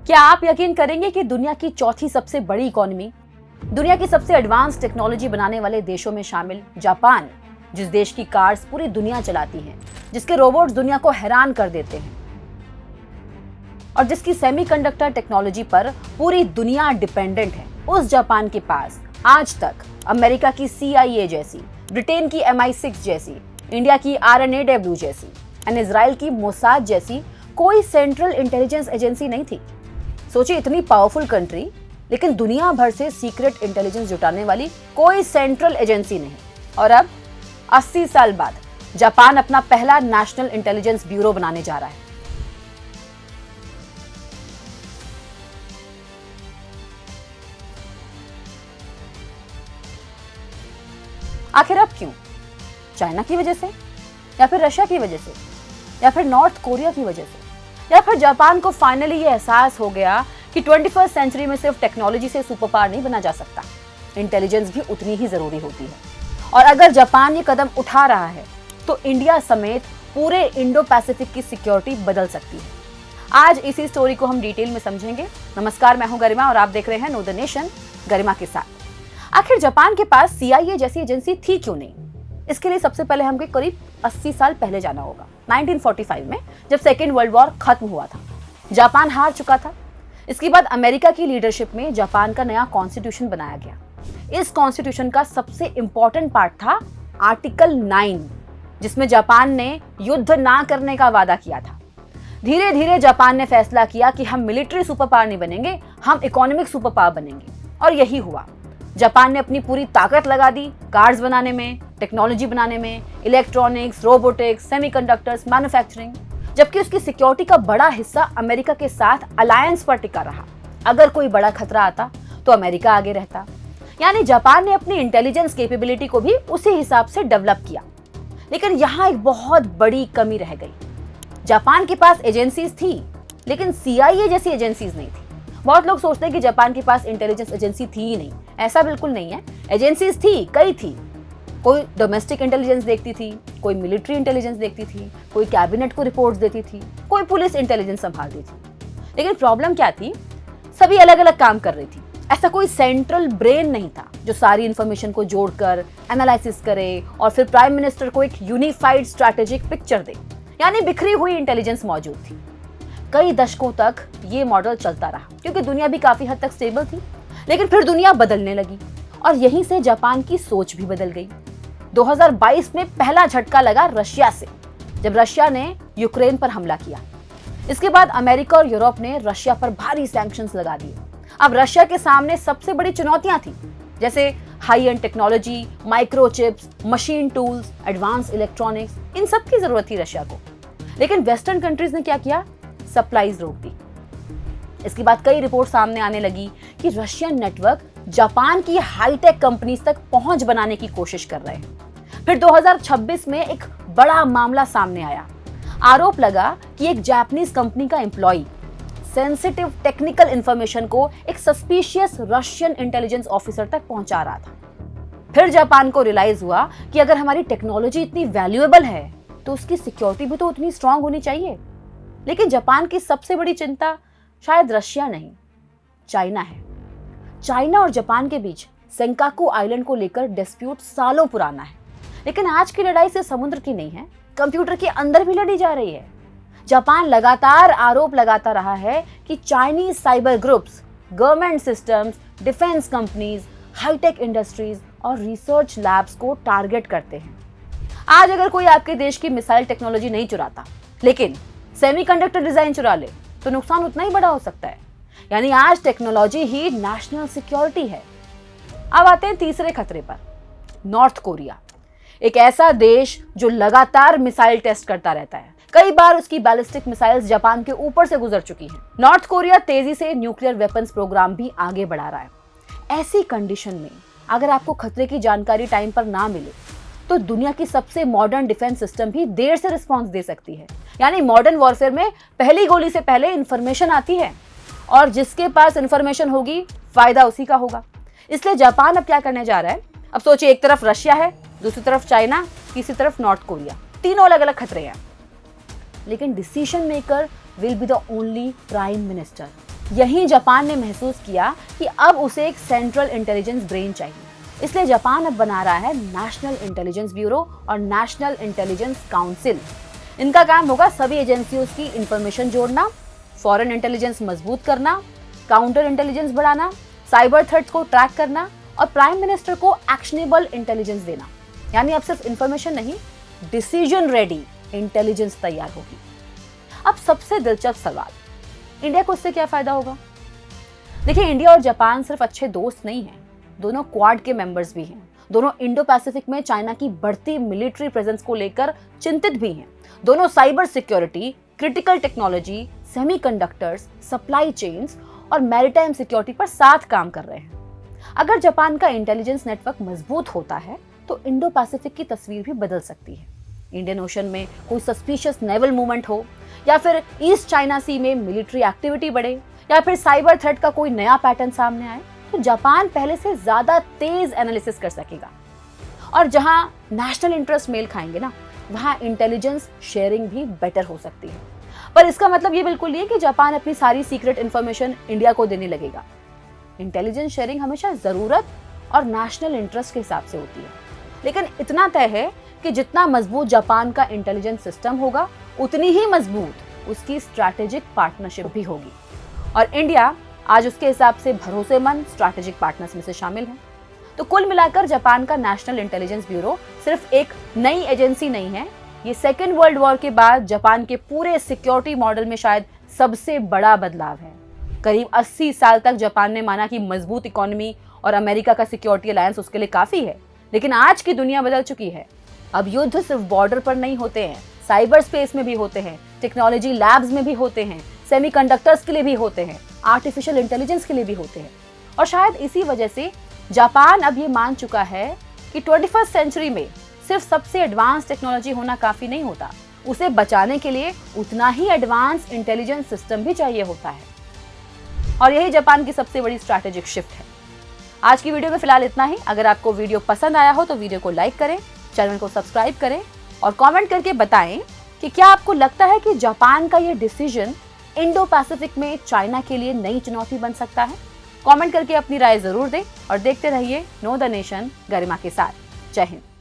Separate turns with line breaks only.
क्या आप यकीन करेंगे कि दुनिया की चौथी सबसे बड़ी इकोनॉमी, दुनिया की सबसे एडवांस टेक्नोलॉजी बनाने वाले देशों में शामिल जापान, जिस देश की कार्स पूरी दुनिया चलाती हैं, जिसके रोबोट्स दुनिया को हैरान कर देते हैं और जिसकी सेमीकंडक्टर टेक्नोलॉजी पर पूरी दुनिया डिपेंडेंट है, उस जापान के पास आज तक अमेरिका की CIA जैसी, ब्रिटेन की MI6 जैसी, इंडिया की RNAW जैसी और इजराइल की मोसाद जैसी कोई सेंट्रल इंटेलिजेंस एजेंसी नहीं थी। सोचिए, इतनी पावरफुल कंट्री, लेकिन दुनिया भर से सीक्रेट इंटेलिजेंस जुटाने वाली कोई सेंट्रल एजेंसी नहीं। और अब 80 साल बाद जापान अपना पहला नेशनल इंटेलिजेंस ब्यूरो बनाने जा रहा है। आखिर अब क्यों? चाइना की वजह से, या फिर रशिया की वजह से, या फिर नॉर्थ कोरिया की वजह से, या फिर जापान को फाइनली ये एहसास हो गया कि 21st सेंचुरी में सिर्फ टेक्नोलॉजी से सुपर पावर नहीं बना जा सकता, इंटेलिजेंस भी उतनी ही जरूरी होती है। और अगर जापान ये कदम उठा रहा है तो इंडिया समेत पूरे इंडो पैसिफिक की सिक्योरिटी बदल सकती है। आज इसी स्टोरी को हम डिटेल में समझेंगे। नमस्कार, मैं हूं गरिमा और आप देख रहे हैं नो द नेशन गरिमा के साथ। आखिर जापान के पास CIA जैसी एजेंसी थी क्यों नहीं? इसके लिए सबसे पहले हमको करीब 80 साल पहले जाना होगा। 1945 में जब सेकेंड वर्ल्ड वॉर खत्म हुआ था, जापान हार चुका था। इसके बाद अमेरिका की लीडरशिप में जापान का नया कॉन्स्टिट्यूशन बनाया गया। इस कॉन्स्टिट्यूशन का सबसे इंपॉर्टेंट पार्ट था आर्टिकल 9, जिसमें जापान ने युद्ध ना करने का वादा किया था। धीरे धीरे जापान ने फैसला किया कि हम मिलिट्री सुपर पावर नहीं बनेंगे, हम इकोनॉमिक सुपर पावर बनेंगे, और यही हुआ। जापान ने अपनी पूरी ताकत लगा दी कार्स बनाने में, टेक्नोलॉजी बनाने में, इलेक्ट्रॉनिक्स, रोबोटिक्स, सेमीकंडक्टर्स, मैन्युफैक्चरिंग, जबकि उसकी सिक्योरिटी का बड़ा हिस्सा अमेरिका के साथ अलायंस पर टिका रहा। अगर कोई बड़ा खतरा आता तो अमेरिका आगे रहता। यानी जापान ने अपनी इंटेलिजेंस कैपेबिलिटी को भी उसी हिसाब से डेवलप किया। लेकिन यहाँ एक बहुत बड़ी कमी रह गई। जापान के पास एजेंसीज थी, लेकिन CIA जैसी एजेंसीज नहीं थी। बहुत लोग सोचते हैं कि जापान के पास इंटेलिजेंस एजेंसी थी ही नहीं। ऐसा बिल्कुल नहीं है। एजेंसीज थी, कई थी। कोई डोमेस्टिक इंटेलिजेंस देखती थी, कोई मिलिट्री इंटेलिजेंस देखती थी, कोई कैबिनेट को रिपोर्ट्स देती थी, कोई पुलिस इंटेलिजेंस संभालती थी। लेकिन प्रॉब्लम क्या थी? सभी अलग अलग काम कर रही थी। ऐसा कोई सेंट्रल ब्रेन नहीं था जो सारी इंफॉर्मेशन को जोड़कर एनालिसिस करे और फिर प्राइम मिनिस्टर को एक यूनिफाइड स्ट्रैटेजिक पिक्चर दे। यानी बिखरी हुई इंटेलिजेंस मौजूद थी। कई दशकों तक ये मॉडल चलता रहा, क्योंकि दुनिया भी काफी हद तक स्टेबल थी। लेकिन फिर दुनिया बदलने लगी और यहीं से जापान की सोच भी बदल गई। 2022 में पहला झटका लगा रशिया से, जब रशिया ने यूक्रेन पर हमला किया। इसके बाद अमेरिका और यूरोप ने रशिया पर भारी सैंक्शंस लगा दिए। अब रशिया के सामने सबसे बड़ी चुनौतियां थी, जैसे high end technology, microchips, machine tools, advance electronics, इन सब की जरूरत थी रशिया को। लेकिन वेस्टर्न कंट्रीज ने क्या किया? सप्लाईज रोक दी। इसके बाद कई रिपोर्ट सामने आने लगी कि रशियन नेटवर्क जापान की हाईटेक कंपनीज तक पहुंच बनाने की कोशिश कर रहे हैं। फिर 2026 में एक बड़ा मामला सामने आया। आरोप लगा कि एक जापानीज कंपनी का एम्प्लॉय सेंसिटिव टेक्निकल इंफॉर्मेशन को एक सस्पिशियस रशियन इंटेलिजेंस ऑफिसर तक पहुंचा रहा था। फिर जापान को रियलाइज हुआ कि अगर हमारी टेक्नोलॉजी इतनी वैल्यूएबल है तो उसकी सिक्योरिटी भी तो उतनी स्ट्रांग होनी चाहिए। लेकिन जापान की सबसे बड़ी चिंता शायद रशिया नहीं, चाइना है। चाइना और जापान के बीच सेंकाकू आइलैंड को लेकर डिस्प्यूट सालों पुराना है। लेकिन आज की लड़ाई से समुद्र की नहीं है, कंप्यूटर के अंदर भी लड़ी जा रही है। जापान लगातार आरोप लगाता रहा है कि Chinese cyber groups government systems, defence companies, high tech industries और रिसर्च लैब्स को टारगेट करते हैं। आज अगर कोई आपके देश की मिसाइल टेक्नोलॉजी नहीं चुराता, लेकिन सेमीकंडक्टर डिजाइन चुरा ले, तो नुकसान उतना ही बड़ा हो सकता है। यानी आज टेक्नोलॉजी ही नेशनल सिक्योरिटी है। अब आते हैं तीसरे खतरे पर, नॉर्थ कोरिया। एक ऐसा देश जो लगातार मिसाइल टेस्ट करता रहता है। कई बार उसकी बैलिस्टिक मिसाइल्स जापान के ऊपर से गुजर चुकी हैं। नॉर्थ कोरिया तेजी से न्यूक्लियर वेपन्स प्रोग्राम भी आगे बढ़ा रहा है। ऐसी कंडीशन में अगर आपको खतरे की जानकारी टाइम पर ना मिले तो दुनिया की सबसे मॉडर्न डिफेंस सिस्टम भी देर से रिस्पॉन्स दे सकती है। यानी मॉडर्न वॉरफेयर में पहली गोली से पहले इंफॉर्मेशन आती है और जिसके पास इंफॉर्मेशन होगी फायदा उसी का होगा। इसलिए जापान अब क्या करने जा रहा है? अब सोचिए, एक तरफ रशिया है, दूसरी तरफ चाइना, तीसरी तरफ नॉर्थ कोरिया। तीनों अलग अलग खतरे हैं, लेकिन decision maker will be the only prime minister. यहीं जापान ने महसूस किया कि अब उसे एक सेंट्रल इंटेलिजेंस ब्रेन चाहिए। इसलिए जापान अब बना रहा है नेशनल इंटेलिजेंस ब्यूरो और नेशनल इंटेलिजेंस काउंसिल। इनका काम होगा सभी एजेंसियों की इंफॉर्मेशन जोड़ना, फॉरेन इंटेलिजेंस मजबूत करना, काउंटर इंटेलिजेंस बढ़ाना, साइबर थ्रेट्स को ट्रैक करना और प्राइम मिनिस्टर को एक्शनेबल इंटेलिजेंस देना। यानी अब सिर्फ इंफॉर्मेशन नहीं, डिसीजन रेडी इंटेलिजेंस तैयार होगी। अब सबसे दिलचस्प सवाल, इंडिया को इससे क्या फायदा होगा? देखिए, इंडिया और जापान सिर्फ अच्छे दोस्त नहीं हैं, दोनों क्वाड के मेंबर्स भी हैं। दोनों इंडो पैसिफिक में चाइना की बढ़ती मिलिट्री प्रेजेंस को लेकर चिंतित भी हैं। दोनों cyber security, critical technology, semiconductors, supply chains और मैरीटाइम सिक्योरिटी पर साथ काम कर रहे हैं। अगर जापान का इंटेलिजेंस नेटवर्क मजबूत होता है तो इंडो पैसिफिक की तस्वीर भी बदल सकती है। इंडियन ओशन में कोई सस्पिशियस नेवल मूवमेंट हो, या फिर ईस्ट चाइना सी में मिलिट्री एक्टिविटी बढ़े, या फिर साइबर थ्रेट का कोई नया पैटर्न सामने आए, तो जापान पहले से ज्यादा तेज एनालिसिस कर सकेगा। और जहां नेशनल इंटरेस्ट मेल खाएंगे ना, वहां इंटेलिजेंस शेयरिंग भी बेटर हो सकती है। पर इसका मतलब ये बिल्कुल नहीं है कि जापान अपनी सारी सीक्रेट इंफॉर्मेशन इंडिया को देने लगेगा। इंटेलिजेंस शेयरिंग हमेशा जरूरत और नेशनल इंटरेस्ट के हिसाब से होती है। लेकिन इतना तय है कि जितना मजबूत जापान का इंटेलिजेंस सिस्टम होगा, उतनी ही मजबूत उसकी स्ट्रैटेजिक पार्टनरशिप भी होगी। और इंडिया आज उसके हिसाब से भरोसेमंद स्ट्रैटेजिक पार्टनर्स में से शामिल है। तो कुल मिलाकर जापान का नेशनल इंटेलिजेंस ब्यूरो सिर्फ एक नई एजेंसी नहीं है, ये सेकेंड वर्ल्ड वॉर के बाद जापान के पूरे सिक्योरिटी मॉडल में शायद सबसे बड़ा बदलाव है। करीब 80 साल तक जापान ने माना कि मजबूत इकोनॉमी और अमेरिका का सिक्योरिटी अलायंस उसके लिए काफी है। लेकिन आज की दुनिया बदल चुकी है। अब युद्ध सिर्फ बॉर्डर पर नहीं होते हैं, साइबर स्पेस में भी होते हैं, टेक्नोलॉजी लैब्स में भी होते हैं, सेमीकंडक्टर्स के लिए भी होते हैं, आर्टिफिशियल इंटेलिजेंस के लिए भी होते हैं। और शायद इसी वजह से जापान अब ये मान चुका है कि 21st सेंचुरी में सिर्फ सबसे एडवांस टेक्नोलॉजी होना काफी नहीं होता, उसे बचाने के लिए उतना ही एडवांस इंटेलिजेंस सिस्टम भी चाहिए होता है। और यही जापान की सबसे बड़ी स्ट्रैटेजिक शिफ्ट है। आज की वीडियो में फिलहाल इतना ही। अगर आपको वीडियो पसंद आया हो तो वीडियो को लाइक करें, चैनल को सब्सक्राइब करें और कमेंट करके बताएं कि क्या आपको लगता है कि जापान का ये डिसीजन इंडो पैसिफिक में चाइना के लिए नई चुनौती बन सकता है। कमेंट करके अपनी राय जरूर दें और देखते रहिए नो द नेशन गरिमा के साथ। जय हिंद।